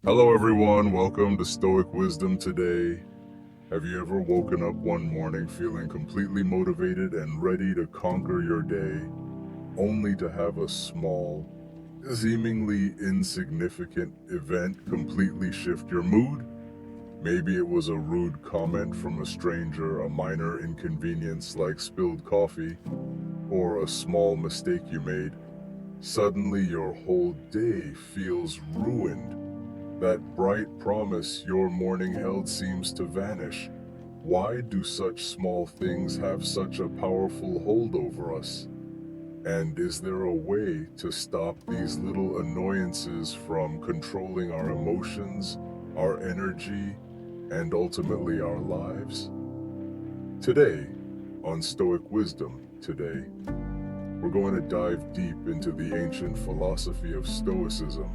Hello everyone, welcome to Stoic Wisdom Today. Have you ever woken up one morning feeling completely motivated and ready to conquer your day, only to have a small, seemingly insignificant event completely shift your mood? Maybe it was a rude comment from a stranger, a minor inconvenience like spilled coffee, or a small mistake you made. Suddenly your whole day feels ruined. That bright promise your morning held seems to vanish. Why do such small things have such a powerful hold over us? And is there a way to stop these little annoyances from controlling our emotions, our energy, and ultimately our lives? Today, on Stoic Wisdom Today, we're going to dive deep into the ancient philosophy of Stoicism,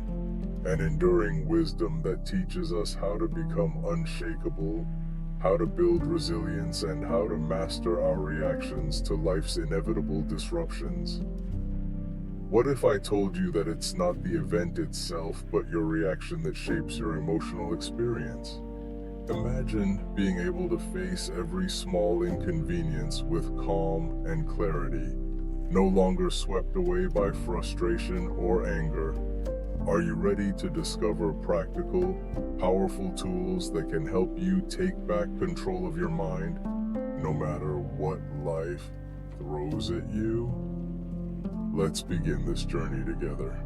an enduring wisdom that teaches us how to become unshakable, how to build resilience, and how to master our reactions to life's inevitable disruptions. What if I told you that it's not the event itself, but your reaction that shapes your emotional experience? Imagine being able to face every small inconvenience with calm and clarity, no longer swept away by frustration or anger. Are you ready to discover practical, powerful tools that can help you take back control of your mind, no matter what life throws at you? Let's begin this journey together.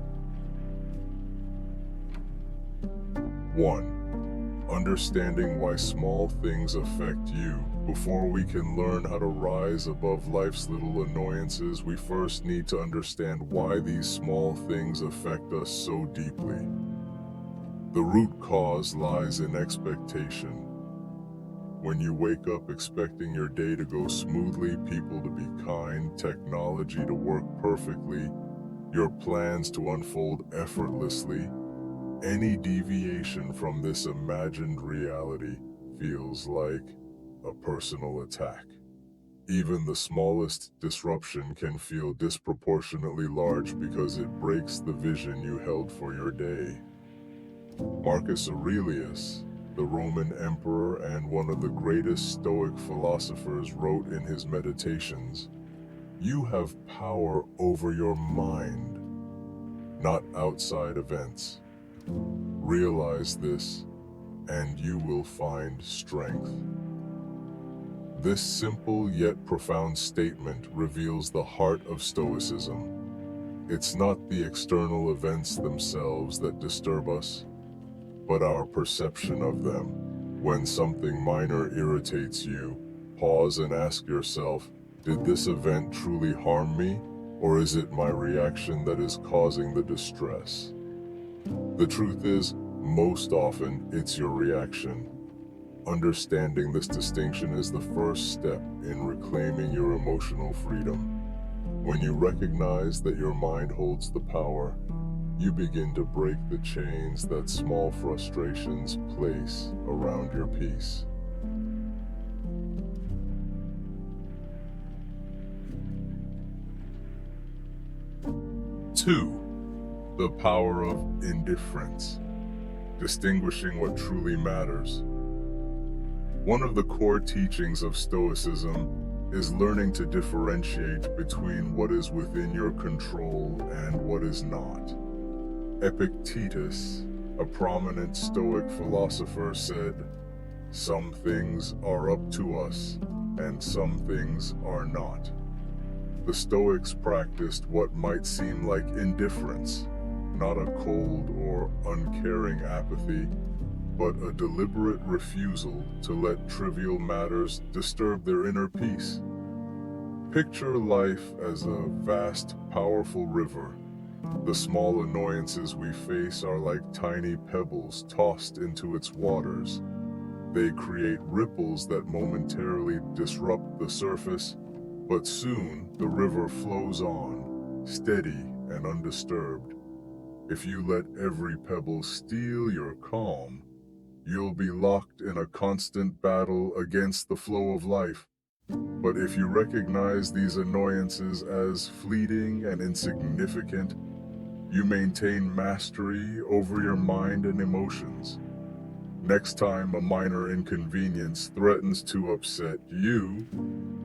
1. Understanding why small things affect you. Before we can learn how to rise above life's little annoyances, we first need to understand why these small things affect us so deeply. The root cause lies in expectation. When you wake up expecting your day to go smoothly, people to be kind, technology to work perfectly, your plans to unfold effortlessly, any deviation from this imagined reality feels like a personal attack. Even the smallest disruption can feel disproportionately large because it breaks the vision you held for your day. Marcus Aurelius, the Roman emperor and one of the greatest Stoic philosophers, wrote in his Meditations, "You have power over your mind, not outside events. Realize this, and you will find strength." This simple yet profound statement reveals the heart of Stoicism. It's not the external events themselves that disturb us, but our perception of them. When something minor irritates you, pause and ask yourself, did this event truly harm me, or is it my reaction that is causing the distress? The truth is, most often, it's your reaction. Understanding this distinction is the first step in reclaiming your emotional freedom. When you recognize that your mind holds the power, you begin to break the chains that small frustrations place around your peace. 2. The power of indifference, distinguishing what truly matters. One of the core teachings of Stoicism is learning to differentiate between what is within your control and what is not. Epictetus, a prominent Stoic philosopher, said, "Some things are up to us, and some things are not." The Stoics practiced what might seem like indifference, not a cold or uncaring apathy, but a deliberate refusal to let trivial matters disturb their inner peace. Picture life as a vast, powerful river. The small annoyances we face are like tiny pebbles tossed into its waters. They create ripples that momentarily disrupt the surface, but soon the river flows on, steady and undisturbed. If you let every pebble steal your calm, you'll be locked in a constant battle against the flow of life. But if you recognize these annoyances as fleeting and insignificant, you maintain mastery over your mind and emotions. Next time a minor inconvenience threatens to upset you,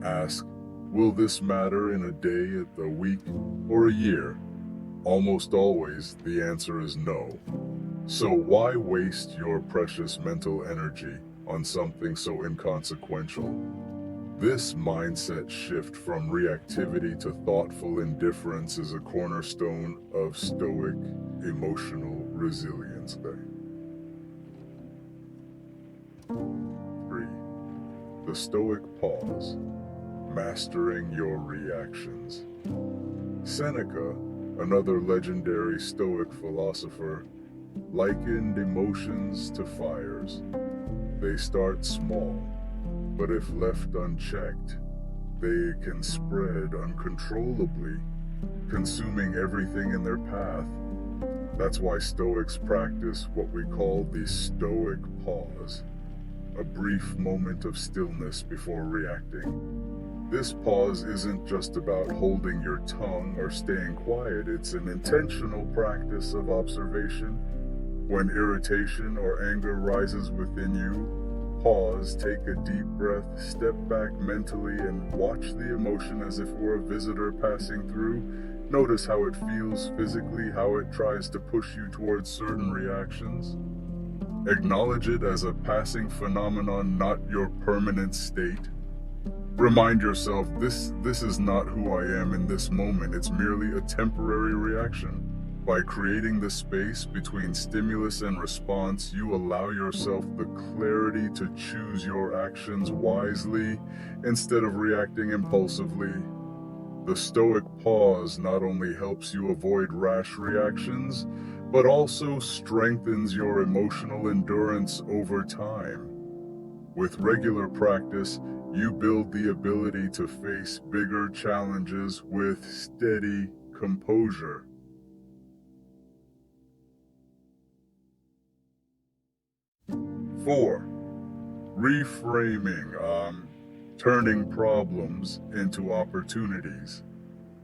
ask, will this matter in a day, a week, or a year? Almost always, the answer is no. So why waste your precious mental energy on something so inconsequential? This mindset shift from reactivity to thoughtful indifference is a cornerstone of Stoic emotional resilience. 3. The Stoic pause, mastering your reactions. Seneca, another legendary Stoic philosopher, likened emotions to fires. They start small, but if left unchecked, they can spread uncontrollably, consuming everything in their path. That's why Stoics practice what we call the Stoic pause, a brief moment of stillness before reacting. This pause isn't just about holding your tongue or staying quiet, it's an intentional practice of observation. When irritation or anger rises within you, pause, take a deep breath, step back mentally, and watch the emotion as if it were a visitor passing through. Notice how it feels physically, how it tries to push you towards certain reactions. Acknowledge it as a passing phenomenon, not your permanent state. Remind yourself, this is not who I am in this moment, it's merely a temporary reaction. By creating the space between stimulus and response, you allow yourself the clarity to choose your actions wisely instead of reacting impulsively. The Stoic pause not only helps you avoid rash reactions, but also strengthens your emotional endurance over time. With regular practice, you build the ability to face bigger challenges with steady composure. 4. Reframing, turning problems into opportunities.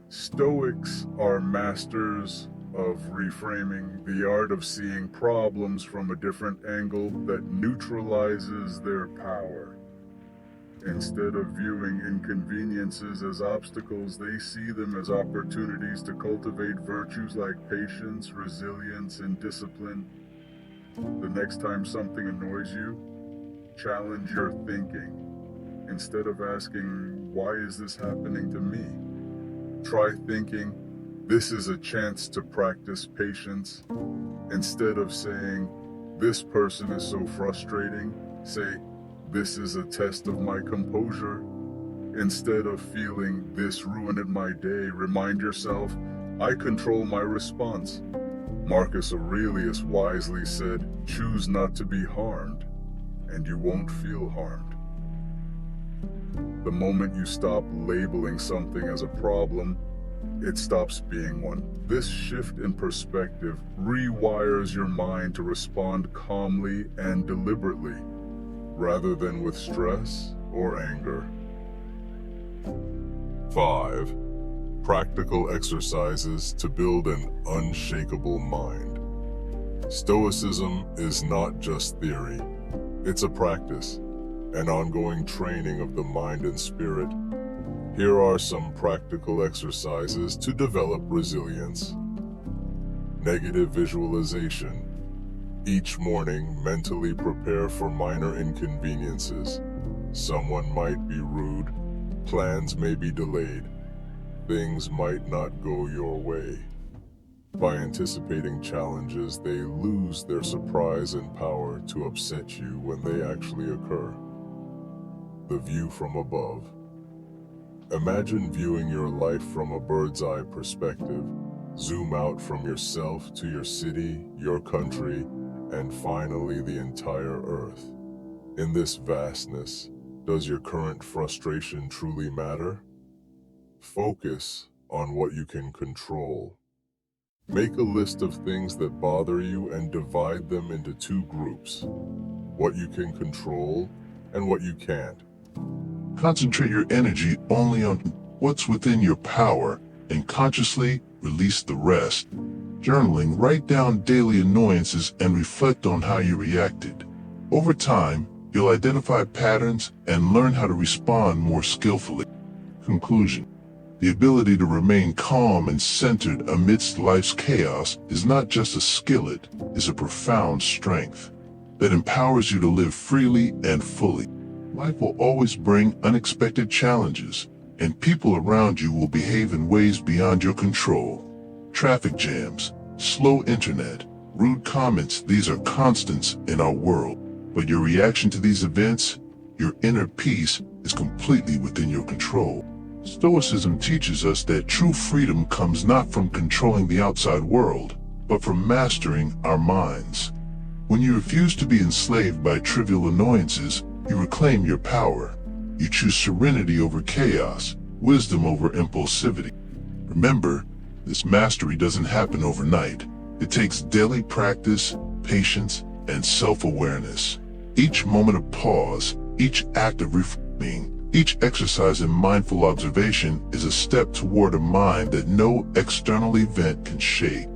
Stoics are masters of reframing, the art of seeing problems from a different angle that neutralizes their power. Instead of viewing inconveniences as obstacles, they see them as opportunities to cultivate virtues like patience, resilience, and discipline. The next time something annoys you, challenge your thinking. Instead of asking, why is this happening to me? Try thinking, this is a chance to practice patience. Instead of saying, this person is so frustrating, say, this is a test of my composure. Instead of feeling, this ruined my day, remind yourself, I control my response. Marcus Aurelius wisely said, choose not to be harmed, and you won't feel harmed. The moment you stop labeling something as a problem, it stops being one. This shift in perspective rewires your mind to respond calmly and deliberately, rather than with stress or anger. 5. Practical exercises to build an unshakable mind. Stoicism is not just theory. It's a practice, an ongoing training of the mind and spirit. Here are some practical exercises to develop resilience. Negative visualization. Each morning, mentally prepare for minor inconveniences. Someone might be rude, plans may be delayed, things might not go your way. By anticipating challenges, they lose their surprise and power to upset you when they actually occur. The view from above. Imagine viewing your life from a bird's eye perspective. Zoom out from yourself to your city, your country, and finally the entire earth. In this vastness, does your current frustration truly matter? Focus on what you can control. Make a list of things that bother you and divide them into 2 groups. What you can control and what you can't. Concentrate your energy only on what's within your power and consciously release the rest. Journaling, write down daily annoyances and reflect on how you reacted. Over time, you'll identify patterns and learn how to respond more skillfully. Conclusion. The ability to remain calm and centered amidst life's chaos is not just a skill, it is a profound strength that empowers you to live freely and fully. Life will always bring unexpected challenges, and people around you will behave in ways beyond your control. Traffic jams, slow internet, rude comments, these are constants in our world. But your reaction to these events, your inner peace, is completely within your control. Stoicism teaches us that true freedom comes not from controlling the outside world, but from mastering our minds. When you refuse to be enslaved by trivial annoyances, you reclaim your power. You choose serenity over chaos, wisdom over impulsivity. Remember, this mastery doesn't happen overnight. It takes daily practice, patience, and self-awareness. Each moment of pause, each act of reframing, each exercise in mindful observation is a step toward a mind that no external event can shake.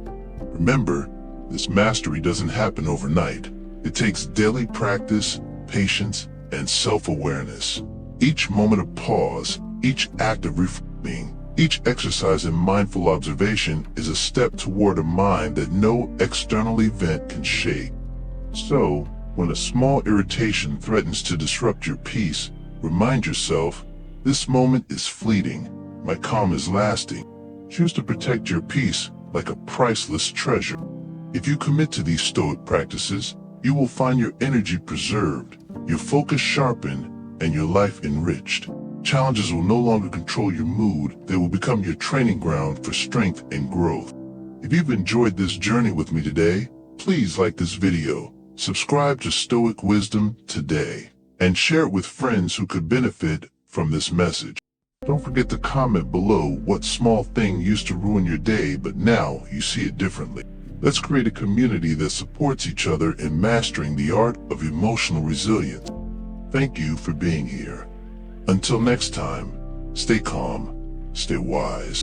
Remember, this mastery doesn't happen overnight. It takes daily practice, patience, and self-awareness. Each moment of pause, each act of reframing, each exercise in mindful observation is a step toward a mind that no external event can shake. So, when a small irritation threatens to disrupt your peace, remind yourself, this moment is fleeting, my calm is lasting. Choose to protect your peace like a priceless treasure. If you commit to these Stoic practices, you will find your energy preserved, your focus sharpened, and your life enriched. Challenges will no longer control your mood, they will become your training ground for strength and growth. If you've enjoyed this journey with me today, please like this video, subscribe to Stoic Wisdom Today, and share it with friends who could benefit from this message. Don't forget to comment below what small thing used to ruin your day but now you see it differently. Let's create a community that supports each other in mastering the art of emotional resilience. Thank you for being here. Until next time, stay calm, stay wise.